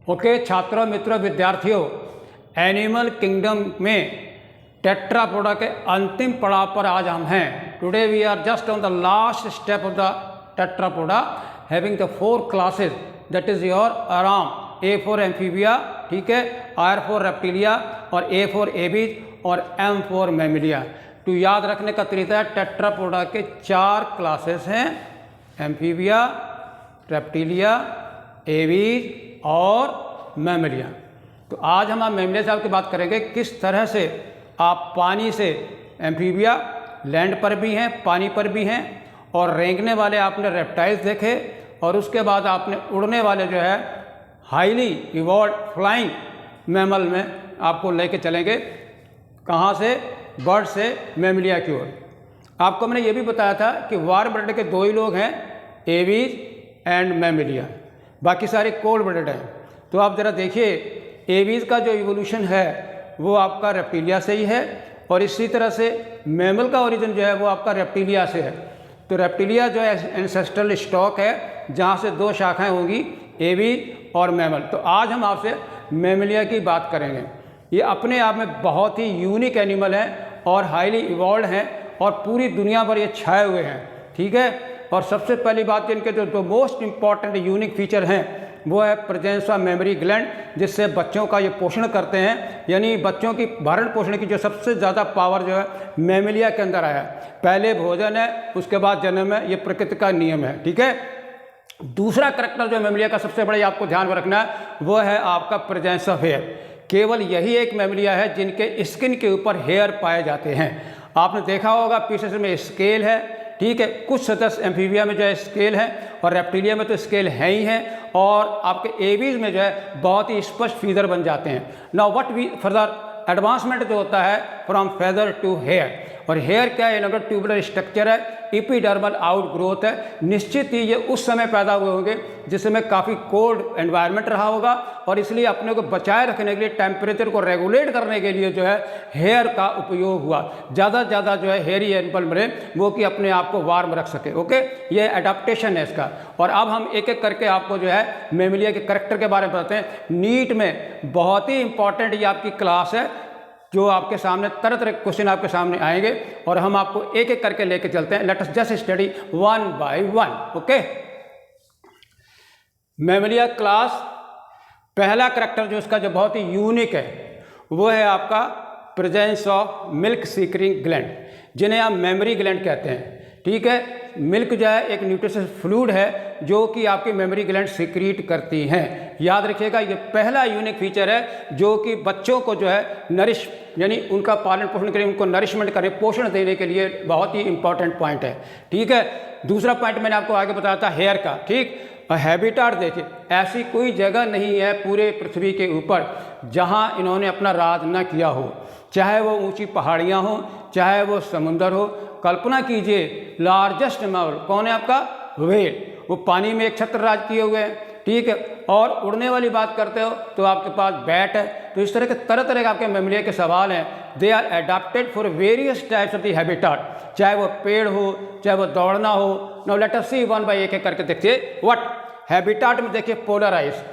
Okay छात्रों, मित्रों, विद्यार्थियों, एनिमल किंगडम में टेट्रापोडा के अंतिम पड़ाव पर आज हम हैं। Today we are just on the last step of the tetrapoda having the 4 classes, that is your आराम, A फॉर एम्फीबिया, ठीक है, R फॉर रेप्टिलिया और A फॉर एबीज और M फॉर मैमिलिया। तो याद रखने का तरीका है, टेट्रापोडा के 4 क्लासेस हैं, एम्फीबिया, रेप्टिलिया, एबीज और मैमिलिया। तो आज हम मैमिलिया साहब की बात करेंगे, किस तरह से आप पानी से एम्फीबिया, लैंड पर भी हैं, पानी पर भी हैं, और रेंगने वाले आपने रेप्टाइल्स देखे, और उसके बाद आपने उड़ने वाले जो है हाईली इवॉल्व फ्लाइंग मैमल में आपको लेके चलेंगे। कहाँ से? बर्ड से मैमिलिया की ओर। आपको मैंने ये भी बताया था कि वार्म ब्लडेड के 2 ही लोग हैं, एबीज एंड मैमिलिया, बाकी सारे कोल्ड ब्लडेड हैं। तो आप ज़रा देखिए, एबीज का जो इवोल्यूशन है वो आपका रेप्टिलिया से ही है, और इसी तरह से मैमल का ओरिजिन जो है वो आपका रेप्टिलिया से है। तो रेप्टिलिया जो है एंसेस्ट्रल स्टॉक है, जहाँ से 2 शाखाएं होंगी, एबीज और मैमल। तो आज हम आपसे मैमिलिया की बात करेंगे। ये अपने आप में बहुत ही यूनिक एनिमल हैं और हाईली इवॉल्व हैं, और पूरी दुनिया पर ये छाए हुए हैं, ठीक है। और सबसे पहली बात, इनके जो मोस्ट इम्पॉर्टेंट यूनिक फीचर हैं वो है प्रेजेंस ऑफ मेमोरी ग्लैंड, जिससे बच्चों का ये पोषण करते हैं। यानी बच्चों की भरण पोषण की जो सबसे ज़्यादा पावर जो है मैमिलिया के अंदर आया है। पहले भोजन है, उसके बाद जन्म है, ये प्रकृति का नियम है, ठीक है। दूसरा करैक्टर जो मैमिलिया का सबसे बड़ा आपको ध्यान में रखना है वो है आपका प्रेजेंस ऑफ हेयर। केवल यही एक मैमिलिया है जिनके स्किन के ऊपर हेयर पाए जाते हैं। आपने देखा होगा पीसेस में स्केल है, ठीक है, कुछ सदस्य एम्फीबिया में जो है स्केल है, और रेप्टिलिया में तो स्केल है ही है, और आपके एबीज में जो है बहुत ही स्पष्ट फीदर बन जाते हैं। Now what we further advancement जो होता है फ्रॉम फेदर टू हेयर, और हेयर क्या है? इनका ट्यूबुलर स्ट्रक्चर है, एपिडर्मल आउट ग्रोथ है। निश्चित ही ये उस समय पैदा हुए होंगे जिस समय काफ़ी कोल्ड एनवायरनमेंट रहा होगा, और इसलिए अपने को बचाए रखने के लिए, टेम्परेचर को रेगुलेट करने के लिए जो है हेयर का उपयोग हुआ। ज़्यादा से ज़्यादा जो है हेयरी एनिमल बने वो कि अपने आप को वार्म रख सके। ओके, ये एडाप्टेशन है इसका। और अब हम एक एक करके आपको जो है मैमिलिया के करैक्टर के बारे में बताते हैं। नीट में बहुत ही इंपॉर्टेंट ये आपकी क्लास है, जो आपके सामने तरह तरह के क्वेश्चन आपके सामने आएंगे, और हम आपको एक एक करके लेके चलते हैं। Let us just study 1 by 1। Okay, Mammalia class, पहला करैक्टर जो इसका जो बहुत ही यूनिक है वो है आपका प्रेजेंस ऑफ मिल्क सीक्रिंग ग्लैंड, जिन्हें आप मेमोरी ग्लैंड कहते हैं, ठीक है। मिल्क जो है एक न्यूट्रिशियस फ्लूइड है जो कि आपकी मेमोरी ग्लैंड सीक्रीट करती हैं। याद रखिएगा, ये पहला यूनिक फीचर है जो कि बच्चों को जो है नरिश, यानी उनका पालन पोषण के लिए, उनको नरिशमेंट करे, पोषण देने के लिए बहुत ही इंपॉर्टेंट पॉइंट है, ठीक है। दूसरा पॉइंट मैंने आपको आगे बताया था हेयर का, ठीक। हैबिटाट देखिए, ऐसी कोई जगह नहीं है पूरे पृथ्वी के ऊपर जहां इन्होंने अपना राज न किया हो, चाहे वो ऊंची पहाड़ियां हो, चाहे वो समुंदर हो। कल्पना कीजिए, लार्जेस्ट मैमल कौन है आपका? व्हेल, वो पानी में एक छत्र राज किए हुए हैं, ठीक है। और उड़ने वाली बात करते हो तो आपके पास बैट है। तो इस तरह के तरह तरह के आपके मैमिलिया के सवाल हैं। They are adapted for various types of the habitat, चाहे वो पेड़ हो, चाहे वो दौड़ना हो। Now let us see 1 by 1 करके देखिए। व्हाट हैबिटाट में देखिए, पोलर आइस,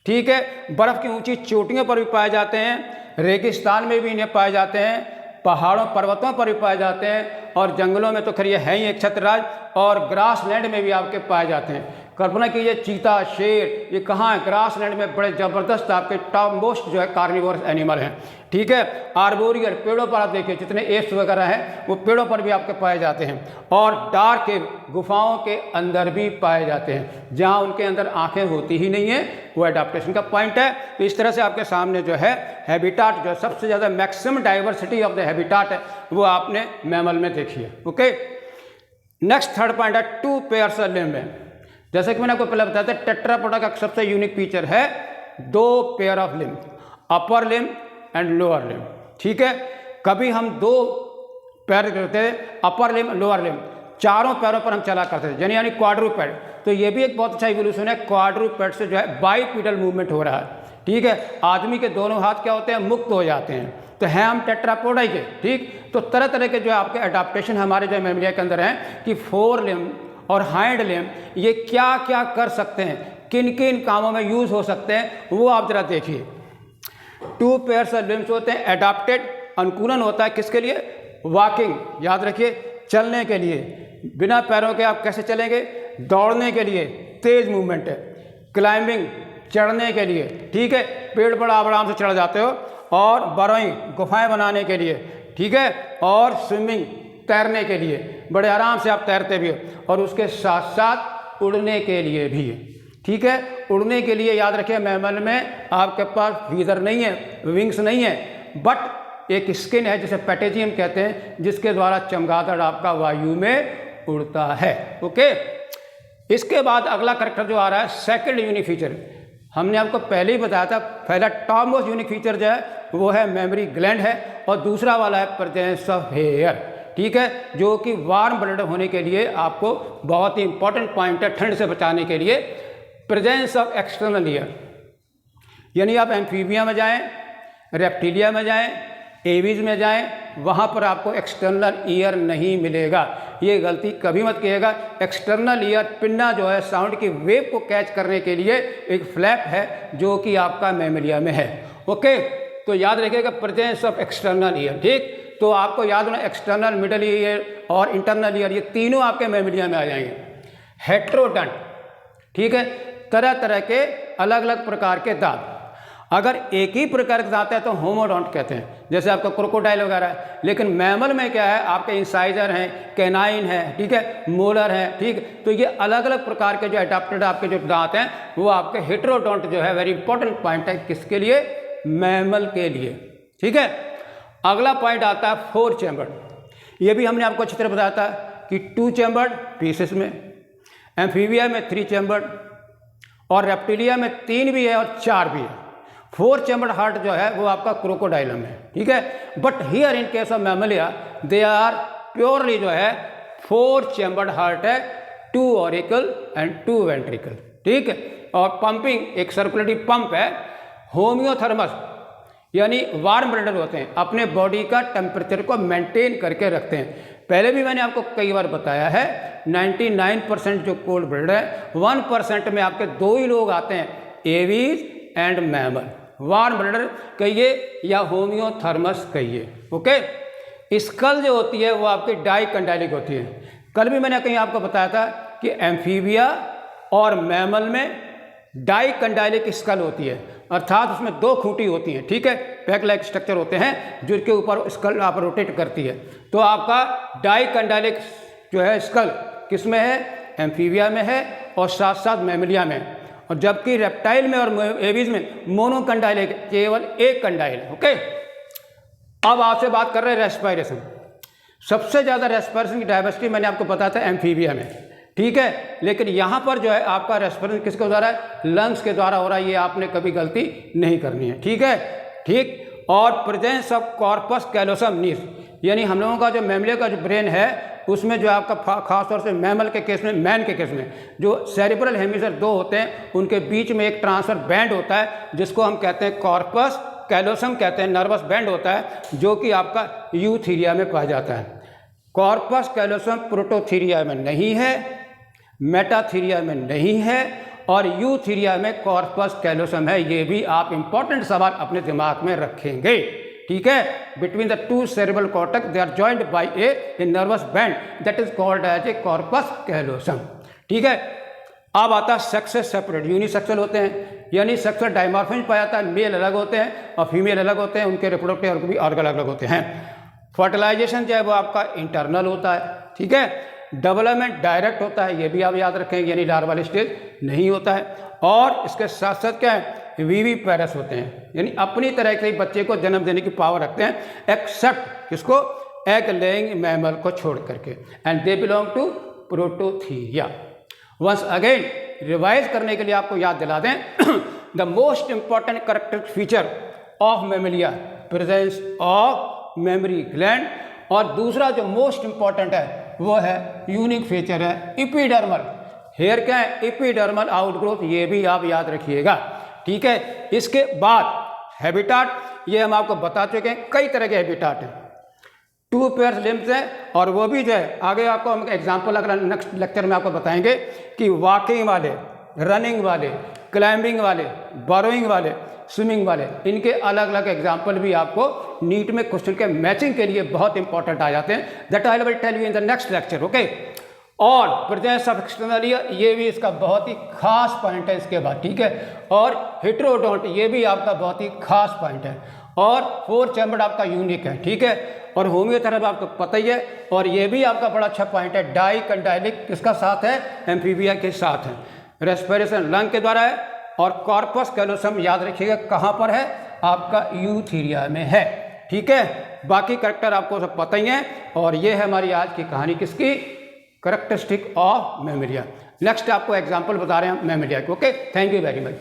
ठीक है, बर्फ़ की ऊंची चोटियों पर भी पाए जाते हैं, रेगिस्तान में भी इन्हें पाए जाते हैं, पहाड़ों पर्वतों पर भी पाए जाते हैं, और जंगलों में तो खैर ये है ही एक छत्रराज, और ग्रास लैंड में भी आपके पाए जाते हैं। कल्पना कीजिए, चीता, शेर, ये कहाँ है? ग्रास लैंड में बड़े ज़बरदस्त आपके टॉप मोस्ट जो है कार्निवोरस एनिमल हैं, ठीक है। आर्बोरियल, पेड़ों पर आप देखिए जितने एप्स वगैरह हैं वो पेड़ों पर भी आपके पाए जाते हैं, और डार्क केव, गुफाओं के अंदर भी पाए जाते हैं, जहाँ उनके अंदर आंखें होती ही नहीं है। वो एडाप्टेशन का पॉइंट है। तो इस तरह से आपके सामने जो है हैबिटाट, जो सबसे ज़्यादा maximum diversity of the habitat है, वो आपने मैमल में देखी है। ओके, नेक्स्ट थर्ड पॉइंट है 2 पेयर्स ऑफ लिम्ब है। जैसे कि मैंने आपको पहले बताया था, टेट्रापोडा का सबसे यूनिक फीचर है 2 pair of limb, upper limb and lower limb, ठीक है। कभी हम 2 पैर करते हैं, अपर लिम्ब, लोअर लिम्ब, चारों पैरों पर हम चला करते थे, यानी क्वाड्रूपेड। तो ये भी एक बहुत अच्छा इवोल्यूशन है, क्वाड्रूपेड से जो है बाइपीडल मूवमेंट हो रहा है, ठीक है। आदमी के दोनों हाथ क्या होते हैं? मुक्त हो जाते हैं। तो हैं हम टेट्रापोडा के, ठीक। तो तरह तरह के जो है आपके अडाप्टेशन हमारे जो मैमिलिया के अंदर हैं कि 4 लिम्ब और हाइंड लिम्ब ये क्या क्या कर सकते हैं, किन किन कामों में यूज़ हो सकते हैं वो आप ज़रा देखिए। 2 पेयर्स ऑफ लिम्स होते हैं, एडाप्टेड अनुकूलन होता है किसके लिए? वॉकिंग, याद रखिए, चलने के लिए। बिना पैरों के आप कैसे चलेंगे? दौड़ने के लिए, तेज मूवमेंट है। क्लाइंबिंग, चढ़ने के लिए, ठीक है, पेड़ पर आप आराम से चढ़ जाते हो। और बरोइंग, गुफाएं बनाने के लिए, ठीक है। और स्विमिंग, तैरने के लिए, बड़े आराम से आप तैरते भी हो। और उसके साथ साथ उड़ने के लिए भी, ठीक है। उड़ने के लिए याद रखिए, मैमल में आपके पास फीदर नहीं है, विंग्स नहीं है, बट एक स्किन है जिसे पैटेजियम कहते हैं, जिसके द्वारा चमगादड़ आपका वायु में उड़ता है। ओके, इसके बाद अगला कैरेक्टर जो आ रहा है, सेकंड यूनिक फीचर, हमने आपको पहले ही बताया था। पहला टॉप मोस्ट यूनिक फीचर जो है वो है मेमोरी ग्लैंड है, और दूसरा वाला है प्रेजेंस ऑफ हेयर, ठीक है, जो कि वार्म ब्लड होने के लिए आपको बहुत ही इंपॉर्टेंट पॉइंट है, ठंड से बचाने के लिए। प्रेजेंस ऑफ एक्सटर्नल ईयर, यानी आप एम्फीबिया में जाएं, रेप्टिलिया में जाएं, एवीज में जाएं, वहाँ पर आपको एक्सटर्नल ईयर नहीं मिलेगा। ये गलती कभी मत कीजिएगा। एक्सटर्नल ईयर पिन्ना जो है साउंड की वेव को कैच करने के लिए एक फ्लैप है जो कि आपका मेमोरिया में है। ओके, तो याद रखिएगा प्रेजेंस ऑफ एक्सटर्नल ईयर, ठीक। तो आपको याद होना एक्सटर्नल, मिडल ईयर और इंटरनल ईयर, ये तीनों आपके मेमोरिया में आ जाएंगे। हेट्रोडंट, ठीक है, तरह तरह के अलग अलग प्रकार के दांत। अगर एक ही प्रकार के दांत है तो होमोडोंट कहते हैं, जैसे आपका क्रोकोडाइल वगैरह है। लेकिन मैमल में क्या है, आपके इंसाइजर हैं, कैनाइन है, ठीक है, मोलर है, ठीक। तो ये अलग अलग प्रकार के जो एडाप्टेड आपके जो दांत हैं वो आपके हेट्रोडोंट जो है, वेरी इंपॉर्टेंट पॉइंट है, किसके लिए? मैमल के लिए, ठीक है। अगला पॉइंट आता है 4 चैम्बर्ड। ये भी हमने आपको अच्छी तरह बताया था कि 2 चैम्बर्ड पीसेस में, एम्फीबिया में 3 चैम्बर्ड, और रेप्टिलिया में 3 भी है और 4 भी है। 4 चैम्बर्ड हार्ट जो है वो आपका क्रोकोडाइलम है, ठीक है। But here in case of Mammalia they are purely जो है 4 चैम्बर्ड हार्ट है, 2 ऑरिकल एंड 2 वेंट्रिकल, ठीक है। और पंपिंग, एक सर्कुलेटरी पंप है। होम्योथर्मस, यानी वार्म ब्लडर होते हैं, अपने बॉडी का टेम्परेचर को मेंटेन करके रखते हैं। पहले भी मैंने आपको कई बार बताया है, 99% जो कोल्ड ब्लड है, 1% में आपके 2 ही लोग आते हैं, aves and mammal. Warm bladder कहिए या होम्योथर्मस कहिए। ओके, स्कल जो होती है वो आपकी डाइकंडाइलिक होती है। कल भी मैंने कहीं आपको बताया था कि एम्फीबिया और मैमल में डाइकंडाइलिक स्कल होती है, अर्थात उसमें 2 खूंटी होती हैं, ठीक है, पैक लाइक स्ट्रक्चर होते हैं जिनके ऊपर स्कल आप रोटेट करती है। तो आपका डाइकंडाइलिक जो है स्कल किस में है? एम्फीबिया में है और साथ साथ मैमलिया में। और जबकि रेप्टाइल में और एवीज में मोनोकंडाइलिक, केवल एक कंडाइल। ओके, अब आपसे बात कर रहे हैं रेस्पायरेशन। सबसे ज़्यादा रेस्पायरेशन की डायवर्सिटी मैंने आपको बताया था एम्फीबिया में, ठीक है। लेकिन यहाँ पर जो है आपका रेस्पिरेशन किसके द्वारा है? लंग्स के द्वारा हो रहा है। ये आपने कभी गलती नहीं करनी है, ठीक है, ठीक। और प्रेजेंस ऑफ कॉर्पस कैलोसम नीस, यानी हम लोगों का जो मैमले का जो ब्रेन है उसमें जो आपका खास तौर से मैमल के केस में, मैन के केस में जो सेरिब्रल हेमिस्फीयर 2 होते हैं, उनके बीच में एक ट्रांसफर बैंड होता है जिसको हम कहते हैं कॉर्पस कैलोसम कहते हैं, नर्वस बैंड होता है जो कि आपका यूथीरिया में पाया जाता है। कॉर्पस कैलोसम प्रोटोथीरिया में नहीं है, मेटाथीरिया में नहीं है, और यूथीरिया में कॉर्पस कैलोसम है। ये भी आप इंपॉर्टेंट सवाल अपने दिमाग में रखेंगे, ठीक है। Between the 2 cerebral cortex they are joined by a nervous band that is called as a corpus callosum, ठीक है। अब आता है सेक्स से सेपरेट, यूनिसेक्सुअल होते हैं, यानी सेक्सुअल डायमॉर्फिज्म पाया जाता है, मेल अलग होते हैं और फीमेल अलग होते हैं, उनके रिप्रोडक्टिव ऑर्गन भी अलग अलग होते हैं। फर्टिलाइजेशन जो है वो आपका इंटरनल होता है, ठीक है। डेवलपमेंट डायरेक्ट होता है, ये भी आप याद रखेंगे, यानी लार्वल स्टेज नहीं होता है। और इसके साथ साथ क्या है, वीवी पैरस होते हैं, यानी अपनी तरह से बच्चे को जन्म देने की पावर रखते हैं, एक्सेप्ट किसको? एग लेइंग मैमल को छोड़ करके, and they belong to Prototheria. Once again revise करने के लिए आपको याद दिला दें, the most important characteristic feature of Mammalia, presence of mammary gland, और दूसरा जो मोस्ट इंपॉर्टेंट है वो है यूनिक फीचर है एपिडर्मल हेयर। क्या है? एपिडर्मल आउटग्रोथ, ये भी आप याद रखिएगा, ठीक है। इसके बाद हैबिटाट, ये हम आपको बता चुके हैं, कई तरह के हैबिटाट हैं। 2 पेयर्स लिम्स हैं, और वो भी जो है आगे आपको हम एग्जाम्पल अगला नेक्स्ट लेक्चर में आपको बताएंगे कि वॉकिंग वाले, रनिंग वाले, क्लाइंबिंग वाले, बरोइंग वाले, स्विमिंग वाले, इनके अलग अलग एग्जाम्पल भी आपको नीट में क्वेश्चन के मैचिंग के लिए बहुत इंपॉर्टेंट आ जाते हैं। That I will tell you in the next lecture, okay. और प्रेजेंस ऑफ एक्सटर्नल ईयर, ये भी इसका बहुत ही खास पॉइंट है इसके बाद, ठीक है। और हेटेरोडोंट, ये भी आपका बहुत ही खास पॉइंट है। और 4 चैम्बर आपका यूनिक है, ठीक है। और होम्योथेरेपी आपको पता ही है। और ये भी आपका बड़ा अच्छा पॉइंट है, डाई कंडाइलिक किसका साथ है, एम्फीबिया के साथ है। रेस्पिरेशन लंग के द्वारा है। और कॉर्पस कैलोसम याद रखिएगा कहाँ पर है, आपका यूथीरिया में है, ठीक है। बाकी करेक्टर आपको सब पता ही है। और ये है हमारी आज की कहानी किसकी, करेक्टरिस्टिक ऑफ मैमेलिया। नेक्स्ट आपको एग्जाम्पल बता रहे हैं मैमेलिया के, okay. Thank you very much.